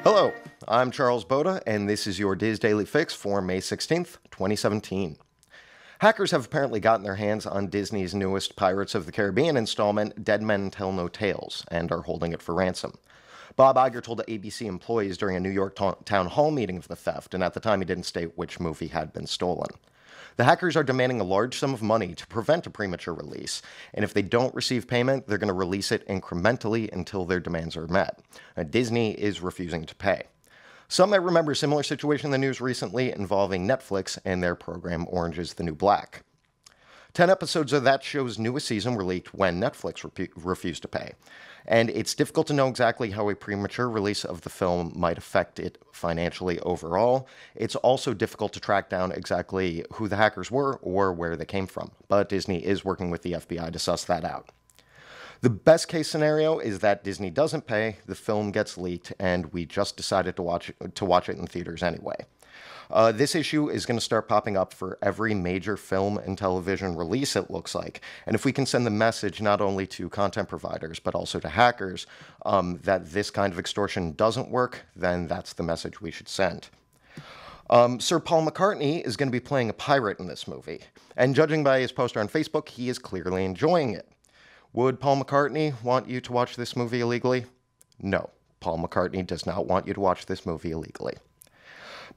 Hello, I'm Charles Boda, and this is your Diz Daily Fix for May 16th, 2017. Hackers have apparently gotten their hands on Disney's newest Pirates of the Caribbean installment, Dead Men Tell No Tales, and are holding it for ransom. Bob Iger told ABC employees during a New York town hall meeting of the theft, and at the time he didn't state which movie had been stolen. The hackers are demanding a large sum of money to prevent a premature release, and if they don't receive payment, they're going to release it incrementally until their demands are met. Disney is refusing to pay. Some might remember a similar situation in the news recently involving Netflix and their program Orange is the New Black. 10 episodes of that show's newest season were leaked when Netflix refused to pay. And it's difficult to know exactly how a premature release of the film might affect it financially overall. It's also difficult to track down exactly who the hackers were or where they came from. But Disney is working with the FBI to suss that out. The best case scenario is that Disney doesn't pay, the film gets leaked, and we just decided to watch it in theaters anyway. This issue is going to start popping up for every major film and television release, it looks like. And if we can send the message not only to content providers, but also to hackers, that this kind of extortion doesn't work, then that's the message we should send. Sir Paul McCartney is going to be playing a pirate in this movie. And judging by his poster on Facebook, he is clearly enjoying it. Would Paul McCartney want you to watch this movie illegally? No, Paul McCartney does not want you to watch this movie illegally.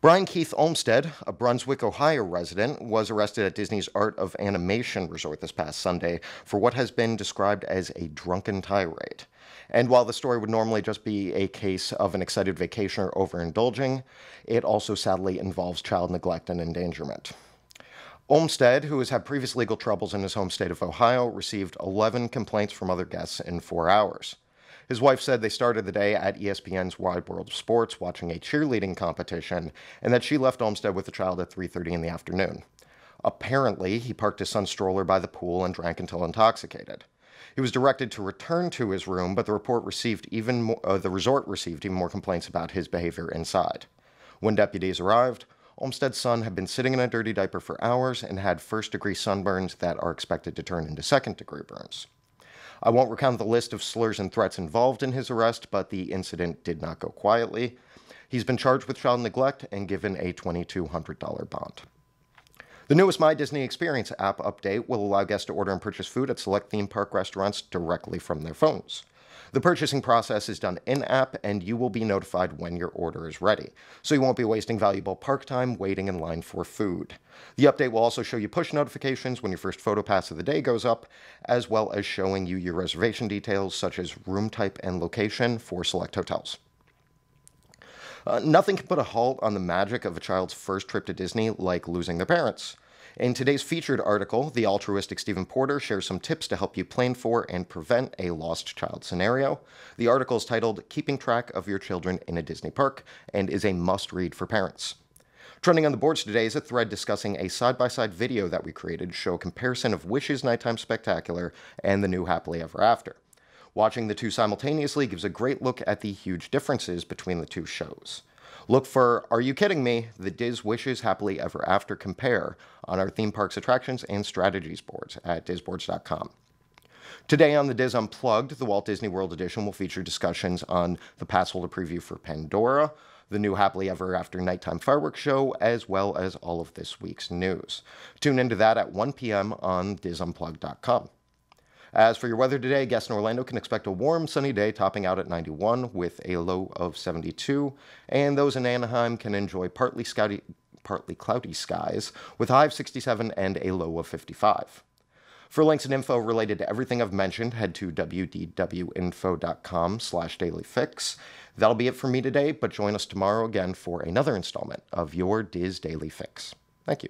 Brian Keith Olmsted, a Brunswick, Ohio resident, was arrested at Disney's Art of Animation resort this past Sunday for what has been described as a drunken tirade. And while the story would normally just be a case of an excited vacationer overindulging, it also sadly involves child neglect and endangerment. Olmsted, who has had previous legal troubles in his home state of Ohio, received 11 complaints from other guests in 4 hours. His wife said they started the day at ESPN's Wide World of Sports watching a cheerleading competition, and that she left Olmsted with the child at 3:30 in the afternoon. Apparently, he parked his son's stroller by the pool and drank until intoxicated. He was directed to return to his room, but the resort received even more complaints about his behavior inside. When deputies arrived, Olmsted's son had been sitting in a dirty diaper for hours and had first-degree sunburns that are expected to turn into second-degree burns. I won't recount the list of slurs and threats involved in his arrest, but the incident did not go quietly. He's been charged with child neglect and given a $2,200 bond. The newest My Disney Experience app update will allow guests to order and purchase food at select theme park restaurants directly from their phones. The purchasing process is done in-app, and you will be notified when your order is ready, so you won't be wasting valuable park time waiting in line for food. The update will also show you push notifications when your first photo pass of the day goes up, as well as showing you your reservation details such as room type and location for select hotels. Nothing can put a halt on the magic of a child's first trip to Disney like losing their parents. In today's featured article, the altruistic Stephen Porter shares some tips to help you plan for and prevent a lost child scenario. The article is titled Keeping Track of Your Children in a Disney Park and is a must-read for parents. Trending on the boards today is a thread discussing a side-by-side video that we created to show a comparison of Wish's Nighttime Spectacular and the new Happily Ever After. Watching the two simultaneously gives a great look at the huge differences between the two shows. Look for Are You Kidding Me? The Diz Wishes Happily Ever After Compare on our theme parks attractions and strategies boards at dizboards.com. Today on the Diz Unplugged, the Walt Disney World Edition will feature discussions on the pass holder preview for Pandora, the new Happily Ever After nighttime fireworks show, as well as all of this week's news. Tune into that at 1 p.m. on dizunplugged.com. As for your weather today, guests in Orlando can expect a warm, sunny day topping out at 91 with a low of 72, and those in Anaheim can enjoy partly cloudy skies with a high of 67 and a low of 55. For links and info related to everything I've mentioned, head to wdwinfo.com/dailyfix. That'll be it for me today, but join us tomorrow again for another installment of your Diz Daily Fix. Thank you.